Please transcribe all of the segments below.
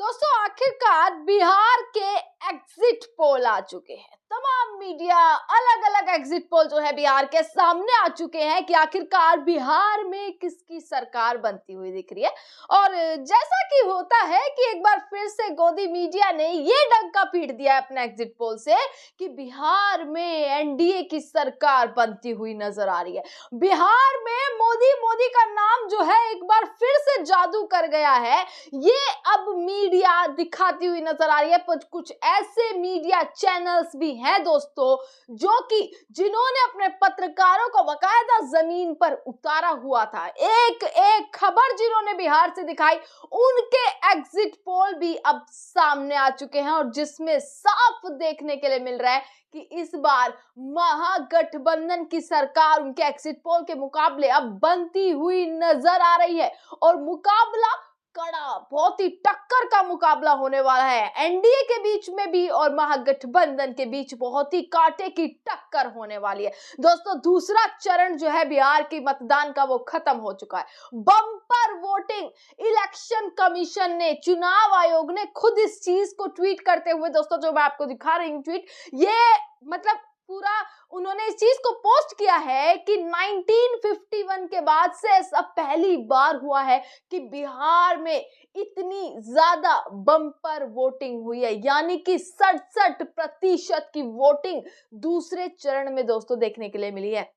दोस्तों आखिरकार बिहार के एग्जिट पोल आ चुके हैं। तमाम मीडिया अलग अलग एग्जिट पोल जो है बिहार के सामने आ चुके हैं कि आखिरकार बिहार में किसकी सरकार बनती हुई दिख रही है। और जैसा कि होता है कि एक बार फिर से गोदी मीडिया ने ये डंका पीट दिया है अपने एग्जिट पोल से कि बिहार में एनडीए की सरकार बनती हुई नजर आ रही है। बिहार में मोदी मोदी का नाम जो है एक बार फिर से जादू कर गया है, ये अब मीडिया दिखाती हुई नजर आ रही है। कुछ ऐसे मीडिया चैनल्स भी हैं दोस्तों जो कि जिन्होंने अपने पत्रकारों को बाकायदा जमीन पर उतारा हुआ था, एक एक खबर जिन्होंने बिहार से दिखाई, उनके एग्जिट पोल भी अब सामने आ चुके हैं और जिसमें साफ देखने के लिए मिल रहा है कि इस बार महागठबंधन की सरकार उनके एग्जिट पोल के मुकाबले अब बनती हुई नजर आ रही है। और मुकाबला कड़ा, बहुत ही टक्कर का मुकाबला होने वाला है। एनडीए के बीच में भी और महागठबंधन के बीच बहुत ही कांटे की टक्कर होने वाली है। दोस्तों दूसरा चरण जो है बिहार की मतदान का वो खत्म हो चुका है। बम्पर वोटिंग, इलेक्शन कमीशन ने, चुनाव आयोग ने खुद इस चीज को ट्वीट करते हुए, दोस्तों जो मैं आपको दिखा रही हूँ ट्वीट, ये मतलब पूरा उन्होंने इस चीज को पोस्ट किया है कि 1951 के बाद से ऐसा पहली बार हुआ है कि बिहार में इतनी ज्यादा बम्पर वोटिंग हुई है, यानी कि 67% की वोटिंग दूसरे चरण में दोस्तों देखने के लिए मिली है।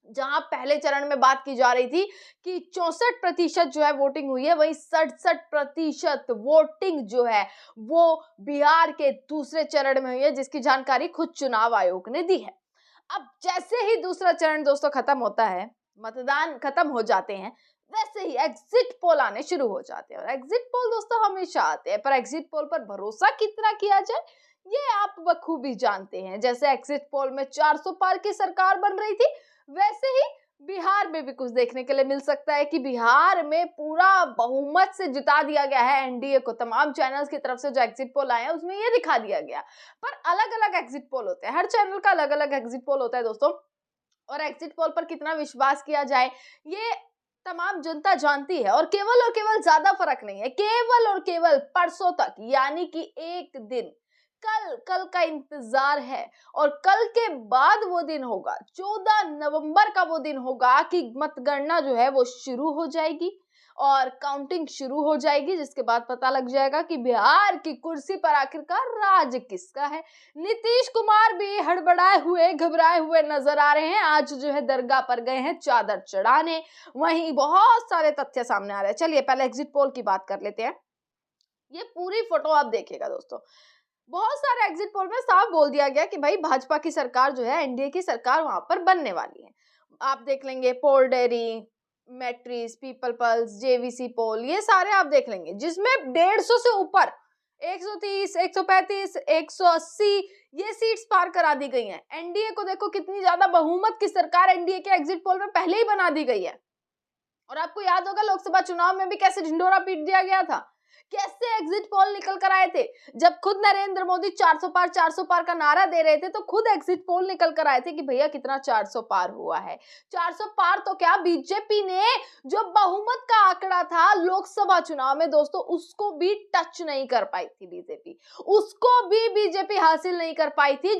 जहां पहले चरण में बात की जा रही थी कि 64% जो है वोटिंग हुई है, वहीं 67% वोटिंग जो है वो बिहार के दूसरे चरण में हुई है, जिसकी जानकारी खुद चुनाव आयोग ने दी है। अब जैसे ही दूसरा चरण दोस्तों खत्म होता है, मतदान खत्म हो जाते हैं, वैसे ही एग्जिट पोल आने शुरू हो जाते हैं। और एग्जिट पोल दोस्तों हमेशा आते हैं, पर एग्जिट पोल पर भरोसा कितना किया जाए ये आप बखूबी जानते हैं। जैसे एग्जिट पोल में 400 पार की सरकार बन रही थी, वैसे ही बिहार में भी कुछ देखने के लिए मिल सकता है कि बिहार में पूरा बहुमत से जिता दिया गया है एनडीए को। तमाम चैनल्स की तरफ से जो एग्जिट पोल आए हैं उसमें ये दिखा दिया गया, पर अलग अलग एग्जिट पोल होते हैं, हर चैनल का अलग अलग एग्जिट पोल होता है दोस्तों। और एग्जिट पोल पर कितना विश्वास किया जाए ये तमाम जनता जानती है। और केवल ज्यादा फर्क नहीं है, केवल और केवल परसों तक, यानी कि एक दिन, कल का इंतजार है। और कल के बाद वो दिन होगा, 14 नवंबर का वो दिन होगा कि मतगणना जो है वो शुरू हो जाएगी और काउंटिंग शुरू हो जाएगी, जिसके बाद पता लग जाएगा कि बिहार की कुर्सी पर आखिरकार राज किसका है। नीतीश कुमार भी हड़बड़ाए हुए, घबराए हुए नजर आ रहे हैं। आज जो है दरगाह पर गए हैं चादर चढ़ाने, वहीं बहुत सारे तथ्य सामने आ रहे हैं। चलिए पहले एग्जिट पोल की बात कर लेते हैं। ये पूरी फोटो आप देखिएगा दोस्तों, बहुत सारे एग्जिट पोल में साफ बोल दिया गया कि भाई भाजपा की सरकार जो है, एनडीए की सरकार वहां पर बनने वाली है। आप देख लेंगे poll diary, Matrize, People Pulse, JVC poll, ये सारे आप देख लेंगे जिसमें 150 से ऊपर 130, 135, 180 ये सीट्स पार करा दी गई हैं। एनडीए को देखो कितनी ज्यादा बहुमत की सरकार एनडीए के एग्जिट पोल में पहले ही बना दी गई है। और आपको याद होगा लोकसभा चुनाव में भी कैसे ढिंढोरा पीट दिया गया था, कैसे एग्जिट पोल निकल कर आए थे। जब खुद नरेंद्र मोदी 400 पार का नारा दे रहे थे तो खुद एग्जिट पोल निकल कर आए थे कि भैया कितना 400 पार हुआ है। 400 पार तो क्या, बीजेपी ने जो बहुमत का आंकड़ा था लोकसभा चुनाव में दोस्तों, उसको भी टच नहीं कर पाई थी बीजेपी, उसको भी बीजेपी हासिल नहीं कर पाई थी,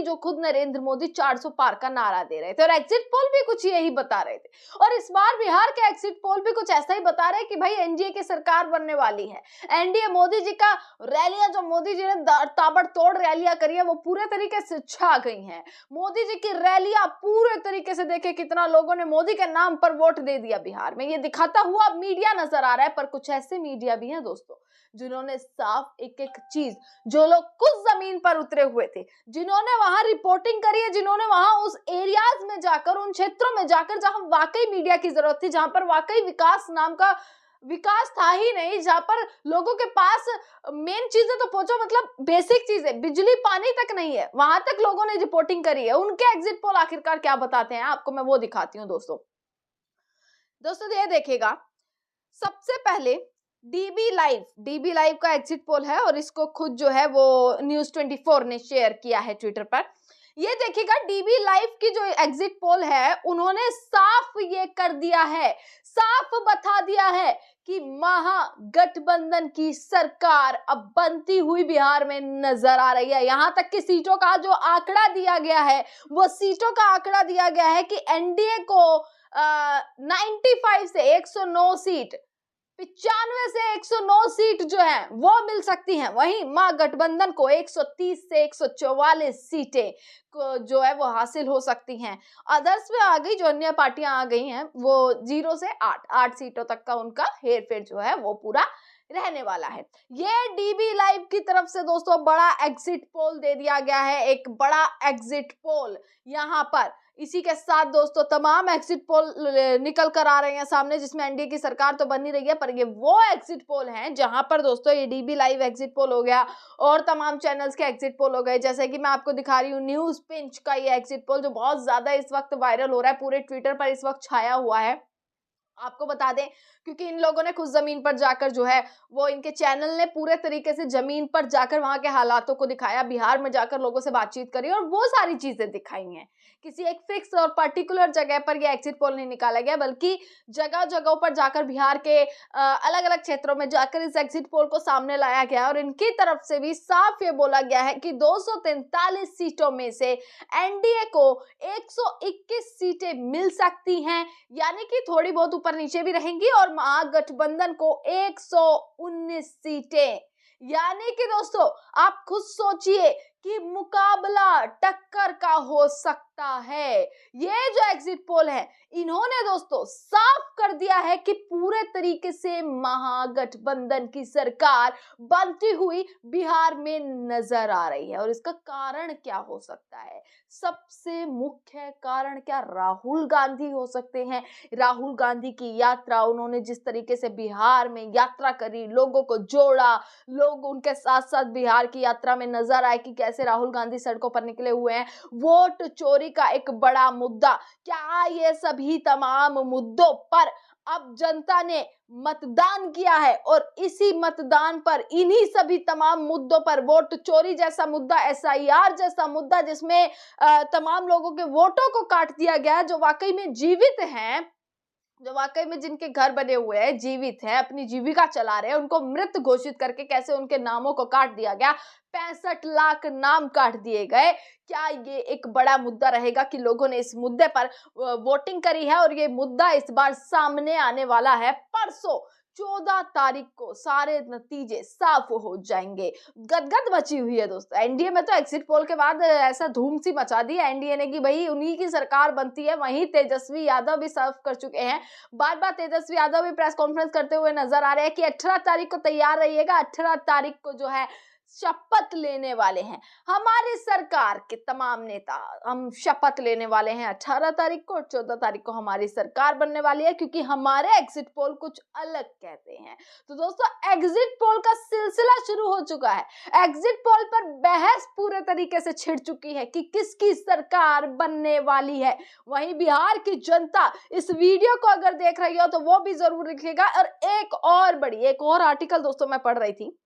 जो खुद नरेंद्र मोदी 400 पार का नारा दे रहे थे। और एग्जिट पोल भी कुछ यही बता रहे थे। और इस बार बिहार के एग्जिट पोल भी कुछ ऐसा ही बता रहे हैं कि भाई एनडीए की सरकार बनने वाली है। एनडीए, मोदी जी का रैलियां, जो मोदी जी ने ताबड़तोड़ रैलियां करी है वो पूरे तरीके से छा गई हैं। मोदी जी की रैलियां पूरे तरीके से, देखे कितना लोगों ने मोदी के नाम पर वोट दे दिया बिहार में, ये दिखाता हुआ मीडिया नजर आ रहा है। पर कुछ ऐसे मीडिया भी हैं दोस्तों जिन्होंने साफ एक एक चीज, जो लोग खुद जमीन पर उतरे हुए थे, जिन्होंने वहां रिपोर्टिंग करी है, जिन्होंने वहां उस एरियाज में जाकर, उन क्षेत्रों में जाकर जहां वाकई मीडिया की जरूरत थी, जहां पर वाकई विकास नाम का विकास था ही नहीं, जहां पर लोगों के पास मेन चीजें तो पहुंचो, मतलब बेसिक चीजें, बिजली पानी तक नहीं है, वहां तक लोगों ने रिपोर्टिंग करी है। उनके एग्जिट पोल आखिरकार क्या बताते हैं आपको मैं वो दिखाती हूँ दोस्तों। ये देखिएगा, सबसे पहले डीबी लाइव का एग्जिट पोल है और इसको खुद जो है वो न्यूज़ 24 ने शेयर किया है ट्विटर पर। ये देखिएगा डीबी लाइव की जो एग्जिट पोल है उन्होंने साफ ये कर दिया है, साफ बता दिया है कि महागठबंधन की सरकार अब बनती हुई बिहार में नजर आ रही है। यहां तक कि सीटों का जो आंकड़ा दिया गया है, वो सीटों का आंकड़ा दिया गया है कि एनडीए को 95 से 109 सीट, 95 से 109 सीट जो है वो मिल सकती हैं। वहीं महागठबंधन को 130 से 144 सीटें को जो है वो हासिल हो सकती हैं। अदर्स में आ गई, जो अन्य पार्टियां आ गई हैं वो 0 से 8 सीटों तक का उनका हेरफेर जो है वो पूरा रहने वाला है। ये डीबी लाइव की तरफ से दोस्तों बड़ा एग्जिट पोल दे दिया गया है, एक बड़ा एग्जिट पोल यहाँ पर। इसी के साथ दोस्तों तमाम एग्जिट पोल निकल कर आ रहे हैं सामने, जिसमें एनडीए की सरकार तो बन नहीं रही है, पर ये वो एग्जिट पोल हैं जहां पर दोस्तों ये डीबी लाइव एग्जिट पोल हो गया और तमाम चैनल्स के एग्जिट पोल हो गए। जैसे कि मैं आपको दिखा रही हूँ न्यूज पिंच का ये एग्जिट पोल, जो बहुत ज्यादा इस वक्त वायरल हो रहा है, पूरे ट्विटर पर इस वक्त छाया हुआ है। आपको बता दें, क्योंकि इन लोगों ने खुद जमीन पर जाकर जो है वो, इनके चैनल ने पूरे तरीके से जमीन पर जाकर वहां के हालातों को दिखाया, बिहार में जाकर लोगों से बातचीत करी और वो सारी चीजें दिखाई हैं। किसी एक फिक्स और पर्टिकुलर जगह पर ये एग्जिट पोल नहीं निकाला गया, बल्कि जगह जगहों पर जाकर बिहार के अलग अलग क्षेत्रों में जाकर इस एग्जिट पोल को सामने लाया गया और इनकी तरफ से भी साफ ये बोला गया है कि 243 सीटों में से एनडीए को 121 सीटें मिल सकती हैं, यानी कि थोड़ी बहुत ऊपर नीचे भी रहेंगी, और महागठबंधन को 119 सीटें। यानी कि दोस्तों आप खुद सोचिए कि मुकाबला टक्कर का हो सकता है। ये जो एग्जिट पोल है इन्होंने दोस्तों साफ कर दिया है कि पूरे तरीके से महागठबंधन की सरकार बनती हुई बिहार में नजर आ रही है। और इसका कारण क्या हो सकता है? सबसे मुख्य कारण क्या राहुल गांधी हो सकते हैं। राहुल गांधी की यात्रा, उन्होंने जिस तरीके से बिहार में यात्रा करी, लोगों को जोड़ा, लोग उनके साथ साथ बिहार की यात्रा में नजर आए कि कैसे राहुल गांधी सड़कों पर निकले हुए हैं। वोट चोरी का एक बड़ा मुद्दा, क्या ये सभी तमाम मुद्दों पर अब जनता ने मतदान किया है और इसी मतदान पर इन्हीं सभी तमाम मुद्दों पर, वोट चोरी जैसा मुद्दा, एसआईआर जैसा मुद्दा जिसमें तमाम लोगों के वोटों को काट दिया गया, जो वाकई में जीवित हैं, जो वाकई में जिनके घर बने हुए हैं, जीवित हैं, अपनी जीविका चला रहे हैं, उनको मृत घोषित करके कैसे उनके नामों को काट दिया गया, 65 लाख नाम काट दिए गए। क्या ये एक बड़ा मुद्दा रहेगा कि लोगों ने इस मुद्दे पर वोटिंग करी है और ये मुद्दा इस बार सामने आने वाला है। परसों 14 तारीख को सारे नतीजे साफ हो जाएंगे। गदगद मची हुई है दोस्तों एनडीए में। तो एग्जिट पोल के बाद ऐसा धूम सी मचा दी है एनडीए ने कि भाई उन्हीं की सरकार बनती है। वहीं तेजस्वी यादव भी साफ कर चुके हैं, बार बार तेजस्वी यादव भी प्रेस कॉन्फ्रेंस करते हुए नजर आ रहे हैं कि 18 तारीख को तैयार रहिएगा। 18 तारीख को जो है शपथ लेने वाले हैं हमारी सरकार के तमाम नेता, हम शपथ लेने वाले हैं 18 तारीख को। 14 तारीख को हमारी सरकार बनने वाली है, क्योंकि हमारे एग्जिट पोल कुछ अलग कहते हैं। तो दोस्तों एग्जिट पोल का सिलसिला शुरू हो चुका है। एग्जिट पोल पर बहस पूरे तरीके से छिड़ चुकी है कि किसकी सरकार बनने वाली है। वहीं बिहार की जनता इस वीडियो को अगर देख रही हो तो वो भी जरूर लिखिएगा। और एक और आर्टिकल दोस्तों मैं पढ़ रही थी,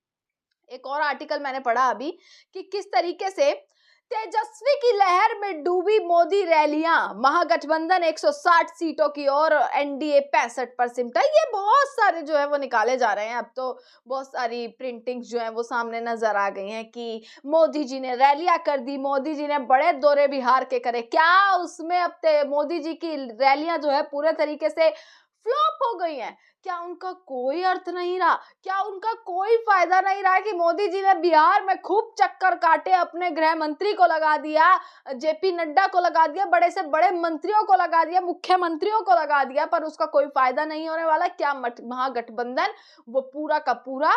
एक और आर्टिकल मैंने पढ़ा अभी कि किस तरीके से तेजस्वी की लहर में डूबी मोदी रैलियां, महागठबंधन 160 सीटों की और एनडीए 65 पर सिमटा। ये बहुत सारे जो है वो निकाले जा रहे हैं। अब तो बहुत सारी प्रिंटिंग्स जो है वो सामने नजर आ गई हैं कि मोदी जी ने रैलियां कर दी, मोदी जी ने बड़े दौरे बिहार के करे। क्या उसमें अब मोदी जी की रैलियां जो है पूरे तरीके से फ्लॉप हो गई हैं? क्या उनका कोई अर्थ नहीं रहा? क्या उनका कोई फायदा नहीं रहा कि मोदी जी ने बिहार में खूब चक्कर काटे, अपने गृह मंत्री को लगा दिया, जेपी नड्डा को लगा दिया, बड़े से बड़े मंत्रियों को लगा दिया, मुख्यमंत्रियों को लगा दिया, पर उसका कोई फायदा नहीं होने वाला? क्या महागठबंधन वो पूरा का पूरा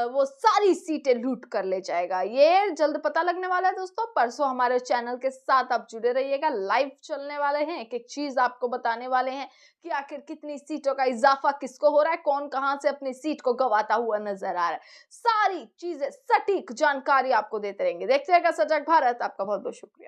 वो सारी सीटें लूट कर ले जाएगा? ये जल्द पता लगने वाला है दोस्तों। परसों हमारे चैनल के साथ आप जुड़े रहिएगा, लाइव चलने वाले हैं, एक एक चीज आपको बताने वाले हैं कि आखिर कितनी सीटों का इजाफा किसको हो रहा है, कौन कहां से अपनी सीट को गंवाता हुआ नजर आ रहा है। सारी चीजें सटीक जानकारी आपको देते रहेंगे। देखते रहेगा सजग भारत। आपका बहुत बहुत शुक्रिया।